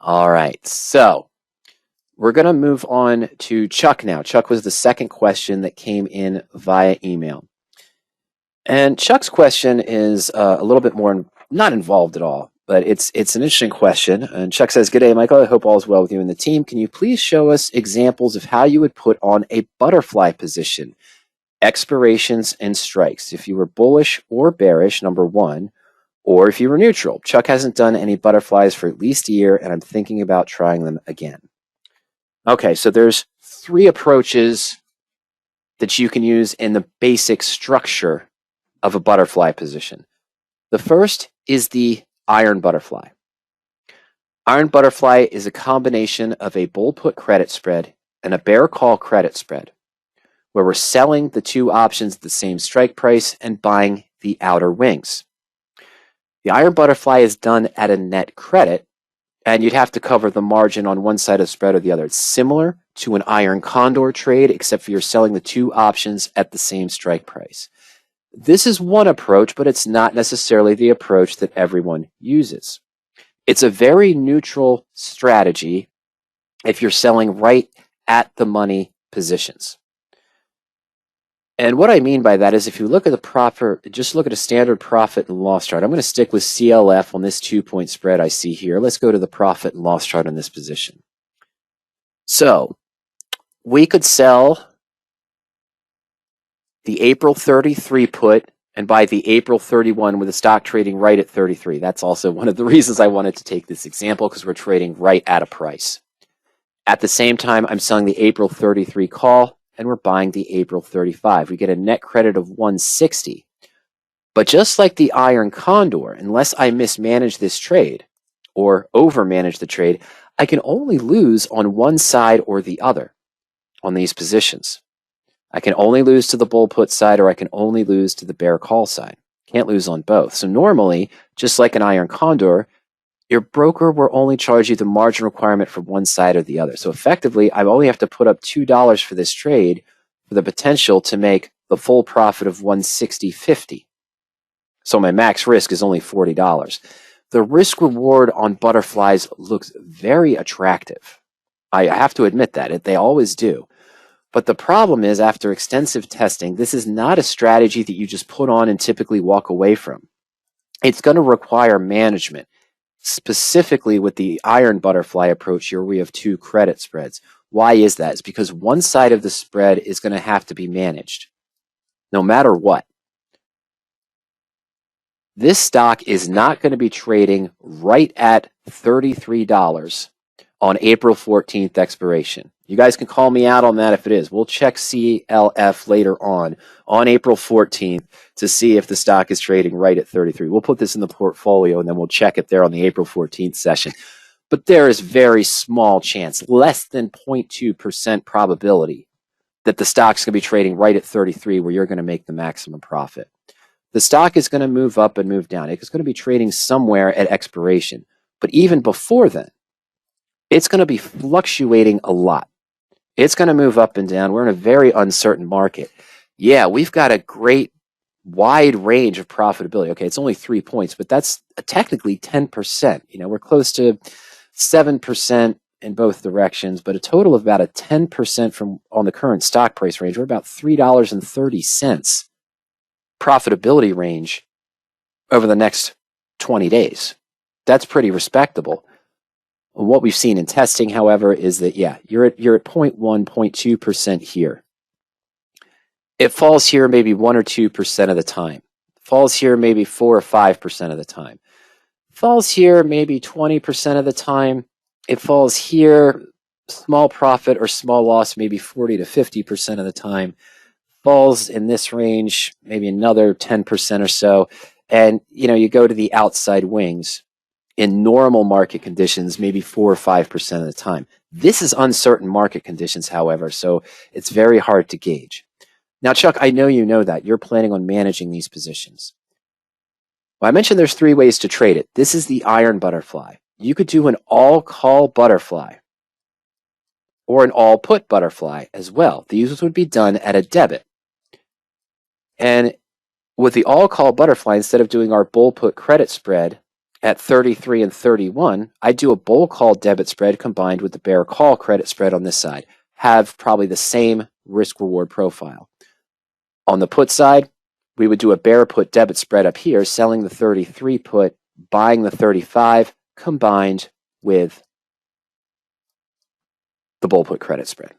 All right, so we're going to move on to Chuck now. Chuck was the second question that came in via email. And Chuck's question is a little bit more not involved at all, but it's an interesting question. And Chuck says, "Good day, Michael. I hope all is well with you and the team. Can you please show us examples of how you would put on a butterfly position, expirations and strikes, if you were bullish or bearish, number one, or if you were neutral? Chuck hasn't done any butterflies for at least a year, and I'm thinking about trying them again." Okay, so there's three approaches that you can use in the basic structure of a butterfly position. The first is the iron butterfly. Iron butterfly is a combination of a bull put credit spread and a bear call credit spread, where we're selling the two options at the same strike price and buying the outer wings. The iron butterfly is done at a net credit, and you'd have to cover the margin on one side of the spread or the other. It's similar to an iron condor trade, except for you're selling the two options at the same strike price. This is one approach, but it's not necessarily the approach that everyone uses. It's a very neutral strategy if you're selling right at the money positions. And what I mean by that is if you look at just look at a standard profit and loss chart. I'm going to stick with CLF on this 2-point spread I see here. Let's go to the profit and loss chart on this position. So we could sell the April 33 put and buy the April 31 with the stock trading right at 33. That's also one of the reasons I wanted to take this example, because we're trading right at a price. At the same time, I'm selling the April 33 call and we're buying the April 35. We get a net credit of 160. But just like the iron condor, unless I mismanage this trade or overmanage the trade, I can only lose on one side or the other on these positions. I can only lose to the bull put side, or I can only lose to the bear call side. Can't lose on both. So normally, just like an iron condor, your broker will only charge you the margin requirement for one side or the other. So effectively, I only have to put up $2 for this trade for the potential to make the full profit of $160.50. So my max risk is only $40. The risk reward on butterflies looks very attractive. I have to admit that. They always do. But the problem is, after extensive testing, this is not a strategy that you just put on and typically walk away from. It's going to require management, specifically with the iron butterfly approach here, we have two credit spreads. Why is that? It's because one side of the spread is going to have to be managed, no matter what. This stock is not going to be trading right at $33 on April 14th expiration. You guys can call me out on that if it is. We'll check CLF later on April 14th to see if the stock is trading right at 33. We'll put this in the portfolio and then we'll check it there on the April 14th session. But there is very small chance, less than 0.2% probability that the stock's going to be trading right at 33 where you're going to make the maximum profit. The stock is going to move up and move down. It's going to be trading somewhere at expiration. But even before then, it's going to be fluctuating a lot. It's going to move up and down. We're in a very uncertain market. Yeah, we've got a great wide range of profitability. Okay, it's only 3 points, but that's technically 10%. You know, we're close to 7% in both directions, but a total of about a 10% from on the current stock price range. We're about $3.30 profitability range over the next 20 days. That's pretty respectable. What we've seen in testing, however, is that, yeah, you're at 0.1, 0.2% here. It falls here maybe 1 or 2% of the time. Falls here maybe 4 or 5% of the time. Falls here maybe 20% of the time. It falls here, small profit or small loss, maybe 40 to 50% of the time. Falls in this range, maybe another 10% or so. And, you know, you go to the outside wings. In normal market conditions, maybe 4 or 5% of the time. This is uncertain market conditions, however, so it's very hard to gauge. Now, Chuck, I know you know that. You're planning on managing these positions. Well, I mentioned there's 3 ways to trade it. This is the iron butterfly. You could do an all-call butterfly or an all-put butterfly as well. These would be done at a debit. And with the all-call butterfly, instead of doing our bull-put credit spread at 33 and 31, I do a bull call debit spread combined with the bear call credit spread on this side. Have probably the same risk reward profile. On the put side, we would do a bear put debit spread up here, selling the 33 put, buying the 35, combined with the bull put credit spread.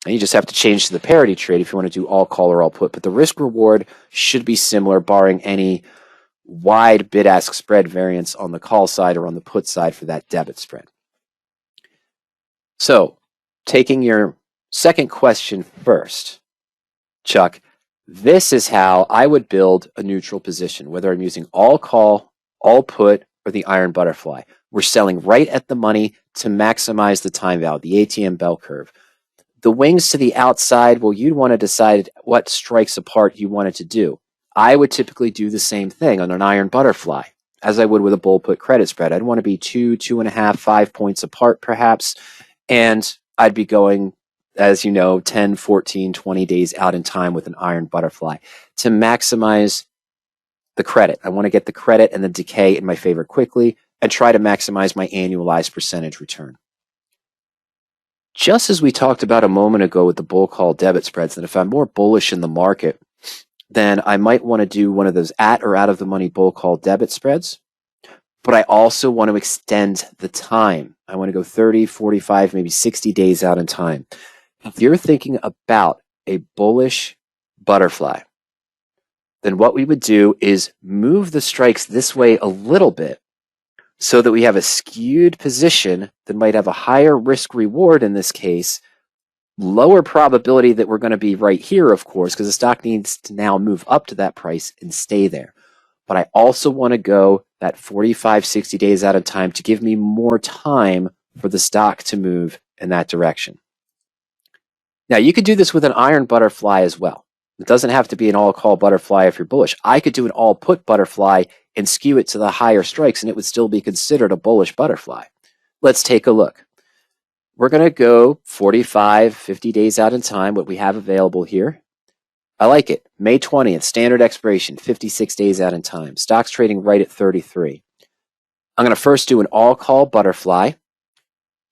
And you just have to change to the parity trade if you want to do all call or all put. But the risk reward should be similar, barring any wide bid-ask spread variance on the call side or on the put side for that debit spread. So, taking your second question first, Chuck, this is how I would build a neutral position, whether I'm using all call, all put, or the iron butterfly. We're selling right at the money to maximize the time value, the ATM bell curve. The wings to the outside, well, you'd want to decide what strikes apart you wanted to do. I would typically do the same thing on an iron butterfly, as I would with a bull put credit spread. I'd want to be 2, 2.5, 5 points apart, perhaps, and I'd be going, as you know, 10, 14, 20 days out in time with an iron butterfly to maximize the credit. I want to get the credit and the decay in my favor quickly and try to maximize my annualized percentage return. Just as we talked about a moment ago with the bull call debit spreads, that if I'm more bullish in the market, then I might want to do one of those at or out of the money bull call debit spreads. But I also want to extend the time. I want to go 30, 45, maybe 60 days out in time. If you're thinking about a bullish butterfly, then what we would do is move the strikes this way a little bit so that we have a skewed position that might have a higher risk reward in this case, lower probability that we're going to be right here, of course, because the stock needs to now move up to that price and stay there. But I also want to go that 45, 60 days out of time to give me more time for the stock to move in that direction. Now, you could do this with an iron butterfly as well. It doesn't have to be an all-call butterfly if you're bullish. I could do an all-put butterfly and skew it to the higher strikes, and it would still be considered a bullish butterfly. Let's take a look. We're going to go 45, 50 days out in time, what we have available here. I like it. May 20th, standard expiration, 56 days out in time. Stock's trading right at 33. I'm going to first do an all-call butterfly.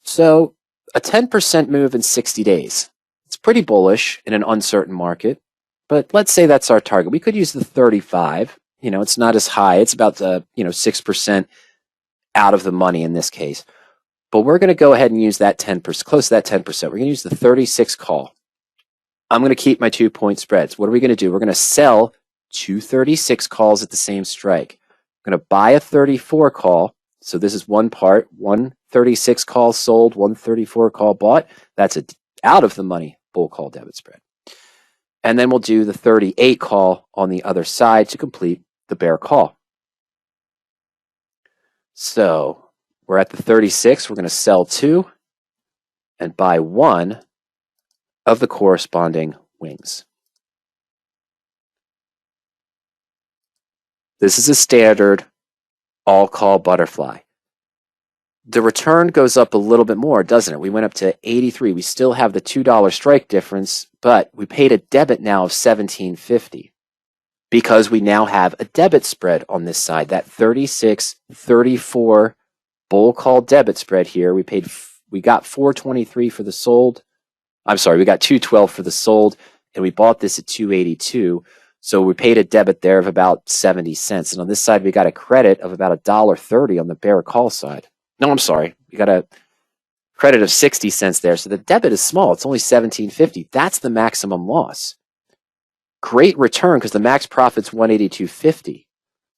So a 10% move in 60 days. It's pretty bullish in an uncertain market, but let's say that's our target. We could use the 35. It's not as high. It's about the 6% out of the money in this case. But we're going to go ahead and use that 10%, close to that 10%. We're going to use the 36 call. I'm going to keep my 2-point spreads. What are we going to do? We're going to sell 2 36 calls at the same strike. I'm going to buy a 34 call. So this is one part, 1 36 call sold, 1 34 call bought. That's a out of the money bull call debit spread. And then we'll do the 38 call on the other side to complete the bear call. So we're at the 36. We're going to sell 2 and buy 1 of the corresponding wings. This is a standard all-call butterfly. The return goes up a little bit more, doesn't it? We went up to 83. We still have the $2 strike difference, but we paid a debit now of $17.50 because we now have a debit spread on this side. That 36, 34 bull call debit spread here. We got $4.23 for the sold. I'm sorry, we got $2.12 for the sold, and we bought this at $2.82. So we paid a debit there of about 70 cents. And on this side, we got a credit of about $1.30 on the bear call side. No, I'm sorry. We got a credit of 60 cents there. So the debit is small. It's only $17.50. That's the maximum loss. Great return because the max profit's $182.50.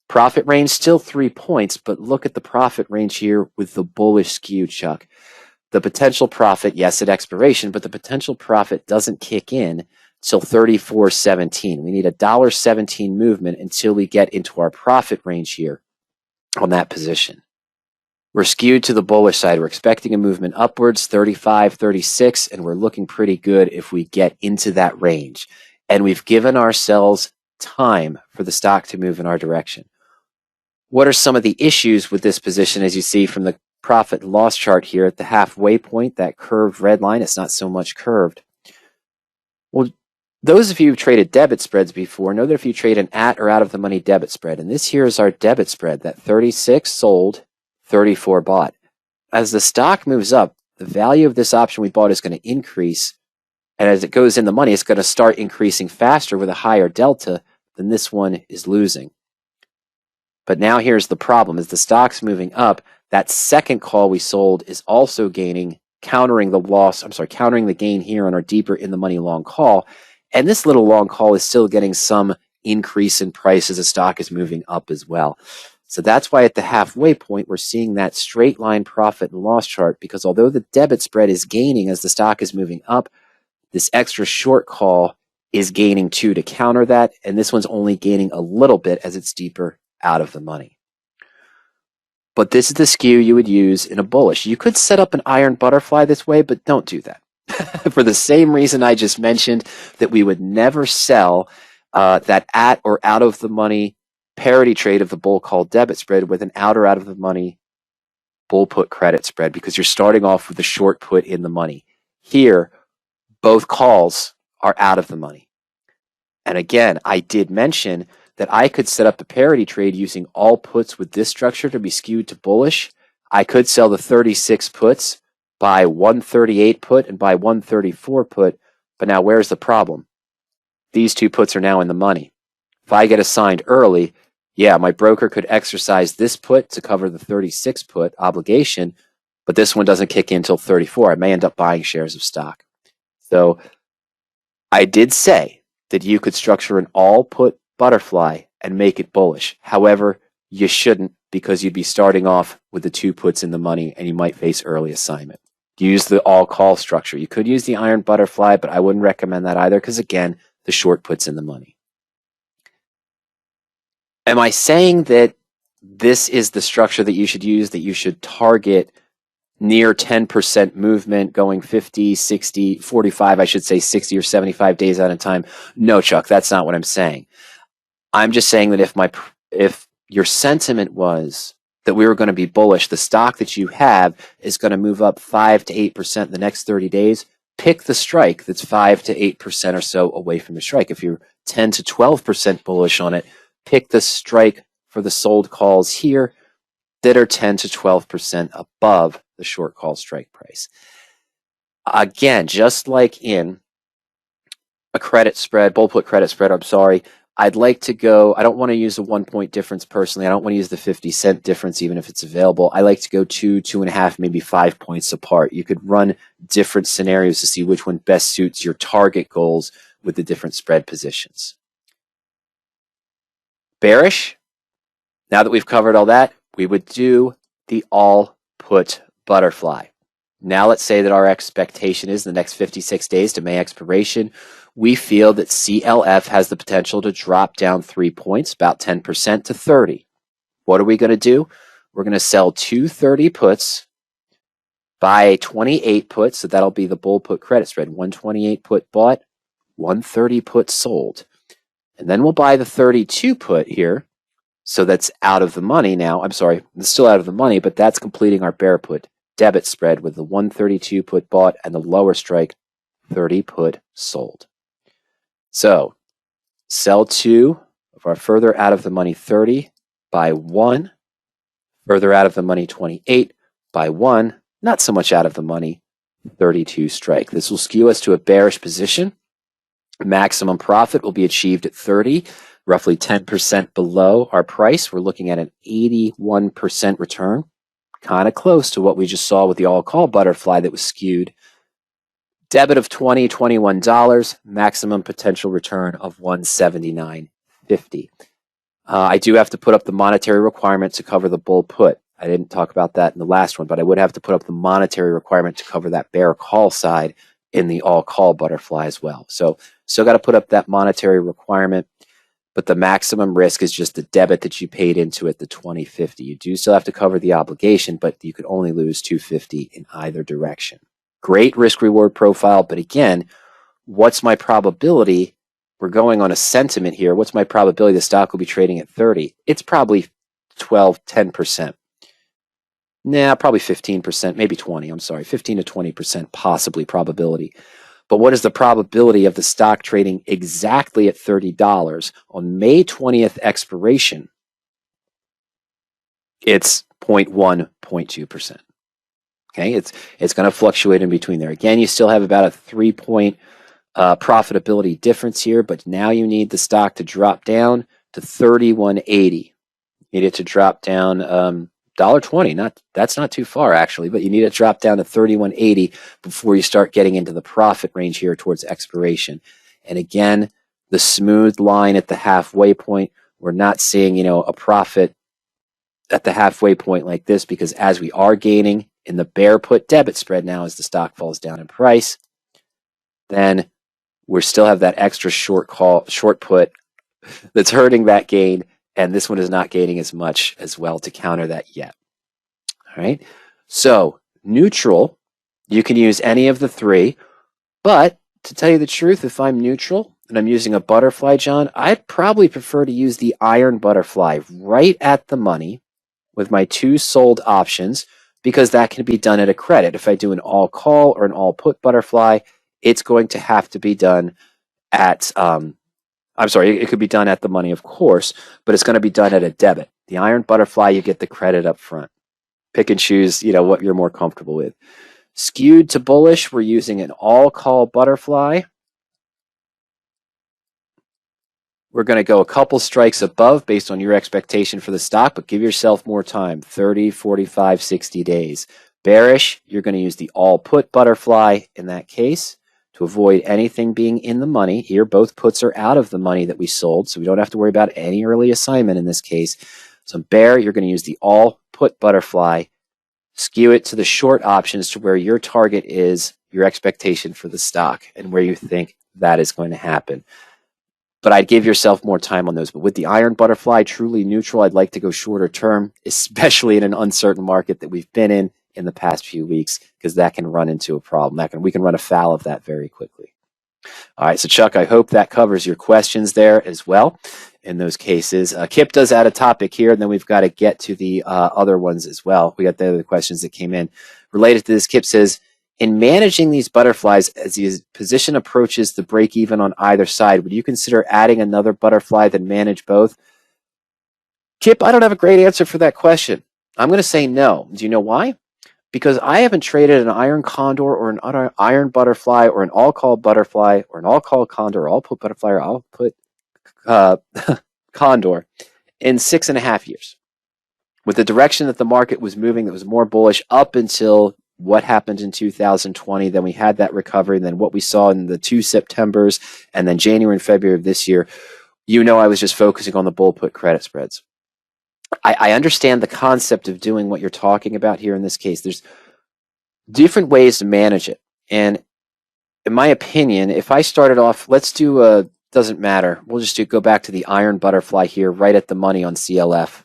Profit range still 3 points, but look at the profit range here with the bullish skew, Chuck. The potential profit, yes, at expiration, but the potential profit doesn't kick in till 34.17. We need a $1.17 movement until we get into our profit range here on that position. We're skewed to the bullish side. We're expecting a movement upwards, 35, 36, and we're looking pretty good if we get into that range. And we've given ourselves time for the stock to move in our direction. What are some of the issues with this position? As you see from the profit and loss chart here at the halfway point, that curved red line, it's not so much curved. Well, Those of you who've traded debit spreads before know that if you trade an at or out of the money debit spread, and this here is our debit spread, that 36 sold, 34 bought. As the stock moves up, the value of this option we bought is going to increase, and as it goes in the money, it's going to start increasing faster with a higher delta than this one is losing. But now here's the problem. As the stock's moving up, that second call we sold is also gaining, countering the gain here on our deeper in the money long call. And this little long call is still getting some increase in price as the stock is moving up as well. So that's why at the halfway point, we're seeing that straight line profit and loss chart, because although the debit spread is gaining as the stock is moving up, this extra short call is gaining too to counter that. And this one's only gaining a little bit as it's deeper out of the money. But this is the skew you would use in a bullish. You could set up an iron butterfly this way, but don't do that. For the same reason I just mentioned, that we would never sell that at or out of the money parity trade of the bull call debit spread with an out or out of the money bull put credit spread, because you're starting off with a short put in the money. Here, both calls are out of the money. And again, I did mention that I could set up a parity trade using all puts with this structure to be skewed to bullish. I could sell the 36 puts, buy 138 put, and buy 134 put. But now where's the problem? These two puts are now in the money. If I get assigned early, yeah, my broker could exercise this put to cover the 36 put obligation, but this one doesn't kick in until 34. I may end up buying shares of stock. So I did say that you could structure an all put butterfly and make it bullish. However, you shouldn't, because you'd be starting off with the two puts in the money and you might face early assignment. Use the all call structure. You could use the iron butterfly, but I wouldn't recommend that either, because again, the short puts in the money. Am I saying that this is the structure that you should use, that you should target near 10% movement going 50, 60, 45, I should say 60 or 75 days at a time? No, Chuck, that's not what I'm saying. I'm just saying that if your sentiment was that we were going to be bullish, the stock that you have is going to move up 5 to 8% in the next 30 days, pick the strike that's 5 to 8% or so away from the strike. If you're 10 to 12% bullish on it, pick the strike for the sold calls here that are 10 to 12% above the short call strike price. Again, just like in a credit spread, bull put credit spread, I'd like to go, I don't want to use a 1 point difference personally. I don't want to use the 50-cent difference even if it's available. I like to go 2, 2.5, maybe 5 points apart. You could run different scenarios to see which one best suits your target goals with the different spread positions. Bearish, now that we've covered all that, we would do the all put butterfly. Now let's say that our expectation is in the next 56 days to May expiration, we feel that CLF has the potential to drop down 3 points, about 10% to 30. What are we going to do? We're going to sell 230 puts, buy 28 puts, so that'll be the bull put credit spread. 128 put bought, 130 put sold. And then we'll buy the 32 put here, so that's out of the money now. I'm sorry, it's still out of the money, but that's completing our bear put debit spread with the 132 put bought and the lower strike 30 put sold. So sell 2 of our further out of the money 30, buy 1, further out of the money 28, buy 1, not so much out of the money 32 strike. This will skew us to a bearish position. Maximum profit will be achieved at 30, roughly 10% below our price. We're looking at an 81% return, kind of close to what we just saw with the all call butterfly that was skewed. Debit of $20, $21, maximum potential return of $179.50. I do have to put up the monetary requirement to cover the bull put. I didn't talk about that in the last one, but I would have to put up the monetary requirement to cover that bear call side in the all call butterfly as well. So still got to put up that monetary requirement, but the maximum risk is just the debit that you paid into it, the $20.50. You do still have to cover the obligation, but you could only lose $250 in either direction. Great risk-reward profile, but again, what's my probability? We're going on a sentiment here. What's my probability the stock will be trading at 30? It's probably 12, 10%. Nah, probably 15%, maybe 20, I'm sorry, 15 to 20% possibly probability. But what is the probability of the stock trading exactly at $30 on May 20th expiration? It's 0.1, 0.2%. Okay, it's going to fluctuate in between there. Again, you still have about a 3-point profitability difference here, but now you need the stock to drop down to $31.80. You need it to drop down $1.20. That's not too far actually, but you need it to drop down to $31.80 before you start getting into the profit range here towards expiration. And again, the smooth line at the halfway point, we're not seeing, a profit at the halfway point like this, because as we are gaining in the bear put debit spread now as the stock falls down in price, then we still have that extra short put that's hurting that gain, and this one is not gaining as much as well to counter that yet. All right, so neutral, you can use any of the three, but to tell you the truth, if I'm neutral and I'm using a butterfly, John, I'd probably prefer to use the iron butterfly right at the money with my 2 sold options, because that can be done at a credit. If I do an all call or an all put butterfly, it's going to have to be done at, it could be done at the money, of course, but it's going to be done at a debit. The iron butterfly, you get the credit up front. Pick and choose, what you're more comfortable with. Skewed to bullish, we're using an all call butterfly. We're going to go a couple strikes above based on your expectation for the stock, but give yourself more time, 30, 45, 60 days. Bearish, you're going to use the all put butterfly in that case to avoid anything being in the money. Here, both puts are out of the money that we sold, so we don't have to worry about any early assignment in this case. So bear, you're going to use the all put butterfly, skew it to the short options to where your target is, your expectation for the stock, and where you think that is going to happen. But I'd give yourself more time on those. But with the iron butterfly, truly neutral, I'd like to go shorter term, especially in an uncertain market that we've been in the past few weeks, because that can run into a problem. We can run afoul of that very quickly. All right, so Chuck, I hope that covers your questions there as well in those cases. Kipp does add a topic here, and then we've got to get to the other ones as well. We got the other questions that came in. Related to this, Kipp says, in managing these butterflies, as the position approaches the break even on either side, would you consider adding another butterfly than manage both? Kipp, I don't have a great answer for that question. I'm going to say no. Do you know why? Because I haven't traded an iron condor or an iron butterfly or an all-call butterfly or an all-call condor or all-put butterfly or all-put condor in 6.5 years. With the direction that the market was moving, that was more bullish up until what happened in 2020. Then we had that recovery. And then what we saw in the 2 Septembers and then January and February of this year, I was just focusing on the bull put credit spreads. I understand the concept of doing what you're talking about here in this case. There's different ways to manage it. And in my opinion, if I started off, doesn't matter. We'll just go back to the iron butterfly here, right at the money on CLF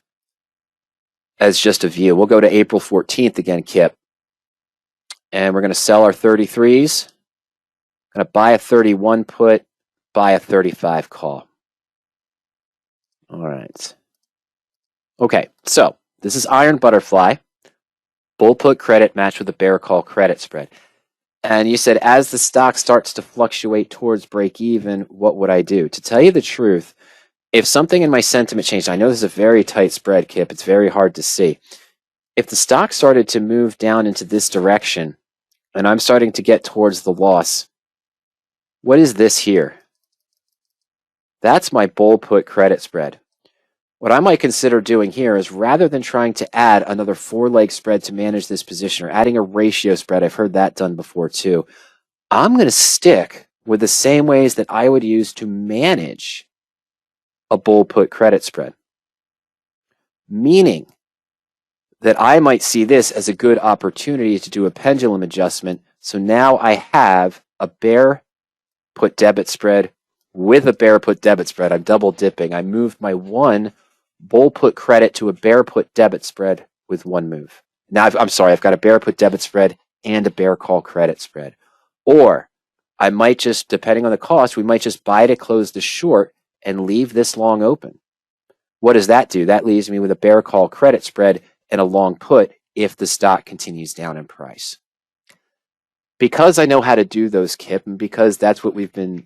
as just a view. We'll go to April 14th again, Kipp. And we're going to sell our 33s. Going to buy a 31 put, buy a 35 call. All right. Okay, so this is iron butterfly, bull put credit matched with a bear call credit spread. And you said, as the stock starts to fluctuate towards break even, what would I do? To tell you the truth, if something in my sentiment changed, I know this is a very tight spread, Kipp, it's very hard to see. If the stock started to move down into this direction, and I'm starting to get towards the loss, what is this here? That's my bull put credit spread. What I might consider doing here is, rather than trying to add another 4-leg spread to manage this position or adding a ratio spread, I've heard that done before too, I'm going to stick with the same ways that I would use to manage a bull put credit spread. Meaning that I might see this as a good opportunity to do a pendulum adjustment. So now I have a bear put debit spread with a bear put debit spread. I'm double dipping. I moved my one bull put credit to a bear put debit spread with one move. Now, I've got a bear put debit spread and a bear call credit spread. Or I might just, depending on the cost, we might just buy to close the short and leave this long open. What does that do? That leaves me with a bear call credit spread and a long put if the stock continues down in price. because I know how to do those, Kipp, and because that's what we've been,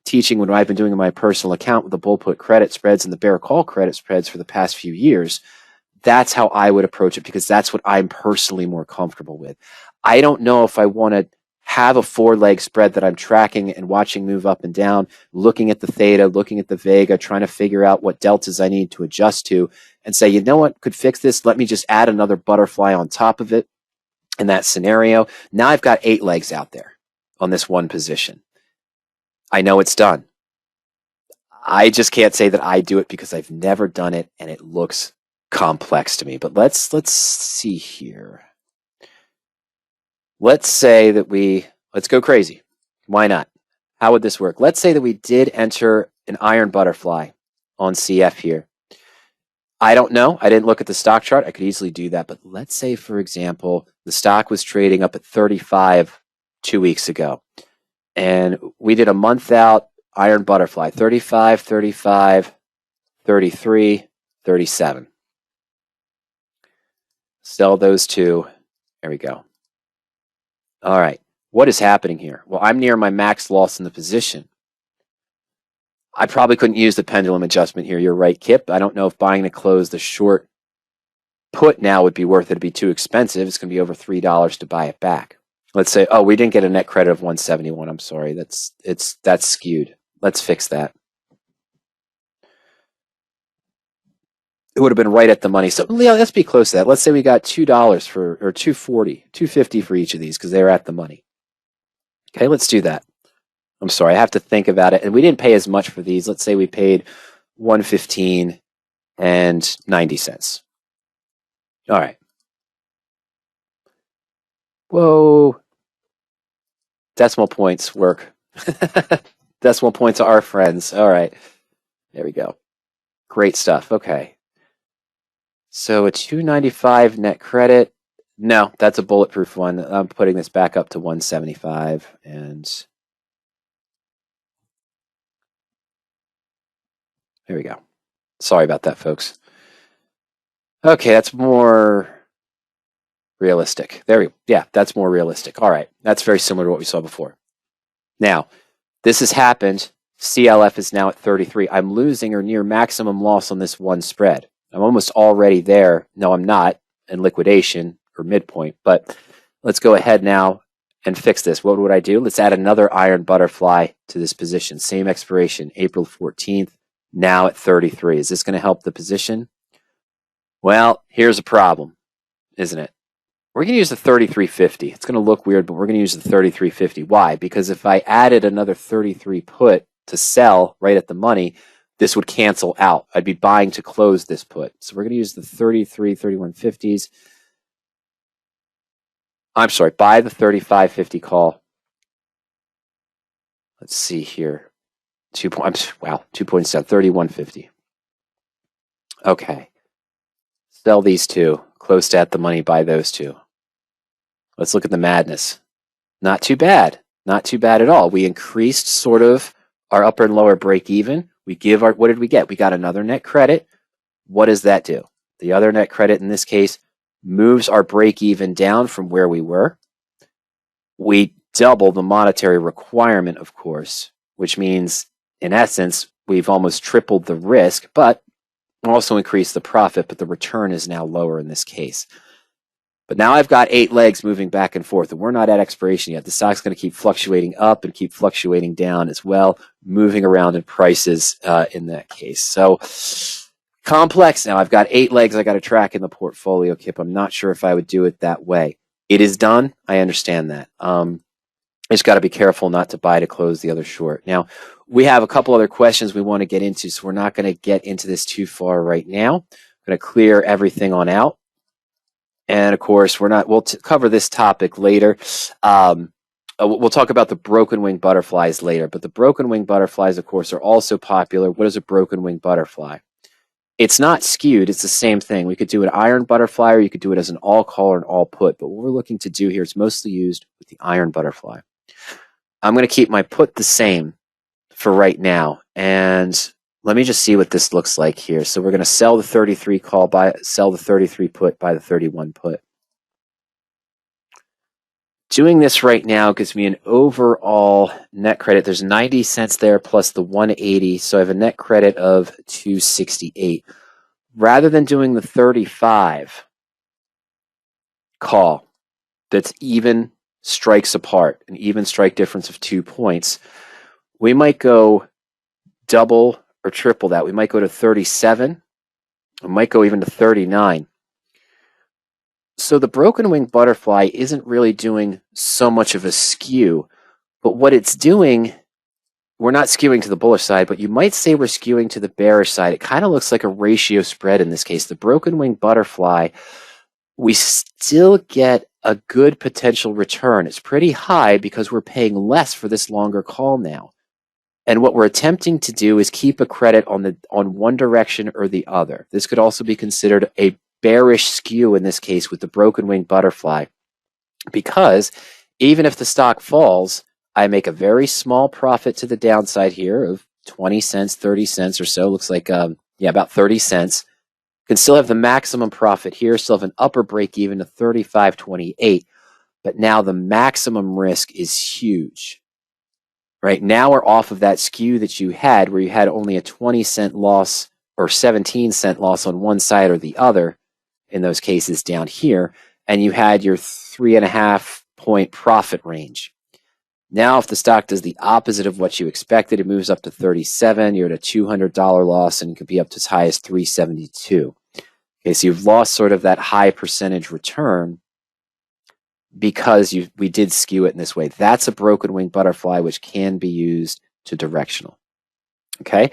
teaching when I've been doing in my personal account with the bull put credit spreads and the bear call credit spreads for the past few years, that's how I would approach it, because that's what I'm personally more comfortable with. I don't know if I want to have a 4-leg spread that I'm tracking and watching move up and down, looking at the theta, looking at the vega, trying to figure out what deltas I need to adjust to, and say, you know what could fix this? Let me just add another butterfly on top of it. In that scenario, now I've got 8 legs out there on this one position. I know it's done. I just can't say that I do it because I've never done it and it looks complex to me. But let's see here. Let's say that let's go crazy. Why not? How would this work? Let's say that we did enter an iron butterfly on CF here. I don't know. I didn't look at the stock chart. I could easily do that. But let's say, for example, the stock was trading up at 35 2 weeks ago. And we did a month out iron butterfly, 35, 35, 33, 37. Sell those two. There we go. All right. What is happening here? Well, I'm near my max loss in the position. I probably couldn't use the pendulum adjustment here. You're right, Kipp. I don't know if buying to close the short put now would be worth it. It'd be too expensive. It's going to be over $3 to buy it back. Let's say, oh, we didn't get a net credit of 171. I'm sorry. That's skewed. Let's fix that. It would have been right at the money. So yeah, let's be close to that. Let's say we got $2 or $2.40, $2.50 for each of these because they were at the money. Okay, let's do that. I'm sorry, I have to think about it. And we didn't pay as much for these. Let's say we paid $1.15 and 90 cents. All right. Whoa. Decimal points work. Decimal points are our friends. All right. There we go. Great stuff. Okay. So a 295 net credit. No, that's a bulletproof one. I'm putting this back up to 175 and there we go. Sorry about that, folks. Okay, that's more realistic. Yeah, that's more realistic. All right, that's very similar to what we saw before. Now, this has happened. CLF is now at 33. I'm losing or near maximum loss on this one spread. I'm almost already there. No, I'm not in liquidation or midpoint, but let's go ahead now and fix this. What would I do? Let's add another iron butterfly to this position. Same expiration, April 14th, now at 33. Is this going to help the position? Well, here's a problem, isn't it? We're going to use the 33.50. It's going to look weird, but we're going to use the 33.50. Why? Because if I added another 33 put to sell right at the money, this would cancel out. I'd be buying to close this put. So we're going to use the 33, 31.50s. I'm sorry, buy the 35.50 call. Let's see here. 2.7, 31.50. Okay. Sell these two. Close to at the money, buy those two. Let's look at the madness. Not too bad. Not too bad at all. We increased sort of our upper and lower break even. We give what did we get? We got another net credit. What does that do? The other net credit in this case moves our break even down from where we were. We double the monetary requirement, of course, which means in essence, we've almost tripled the risk, but also increased the profit, but the return is now lower in this case. But now I've got 8 legs moving back and forth, and we're not at expiration yet. The stock's going to keep fluctuating up and keep fluctuating down as well, moving around in prices in that case. So complex now. I've got 8 legs I got to track in the portfolio, Kipp. I'm not sure if I would do it that way. It is done. I understand that. I just got to be careful not to buy to close the other short. Now, we have a couple other questions we want to get into, so we're not going to get into this too far right now. I'm going to clear everything on out. And of course, we'll cover this topic later. We'll talk about the broken wing butterflies later, but the broken wing butterflies, of course, are also popular. What is a broken wing butterfly? It's not skewed. It's the same thing. We could do an iron butterfly, or you could do it as an all call or an all put. But what we're looking to do here is mostly used with the iron butterfly. I'm going to keep my put the same for right now. And let me just see what this looks like here. So we're going to sell the 33 call, sell the 33 put, buy the 31 put. Doing this right now gives me an overall net credit. There's 90 cents there plus the 180, so I have a net credit of 268. Rather than doing the 35 call that's even strikes apart, an even strike difference of 2 points, we might go double or triple that. We might go to 37. We might go even to 39. So the Broken Wing Butterfly isn't really doing so much of a skew, but what it's doing, we're not skewing to the bullish side, but you might say we're skewing to the bearish side. It kind of looks like a ratio spread in this case. The Broken Wing Butterfly, we still get a good potential return. It's pretty high because we're paying less for this longer call now. And what we're attempting to do is keep a credit on one direction or the other. This could also be considered a bearish skew in this case with the Broken Wing Butterfly, because even if the stock falls, I make a very small profit to the downside here of 20 cents, 30 cents or so. Looks like, about 30 cents. Can still have the maximum profit here, still have an upper break even to 35.28. But now the maximum risk is huge. Right now we're off of that skew that you had where you had only a 20-cent loss or 17-cent loss on one side or the other in those cases down here, and you had your 3.5 point profit range. Now, if the stock does the opposite of what you expected, it moves up to 37, you're at a $200 loss, and it could be up to as high as 372. Okay, so you've lost sort of that high percentage return because we did skew it in this way. That's a Broken Wing Butterfly, which can be used to directional. Okay,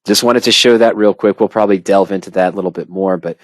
just wanted to show that real quick. We'll probably delve into that a little bit more, but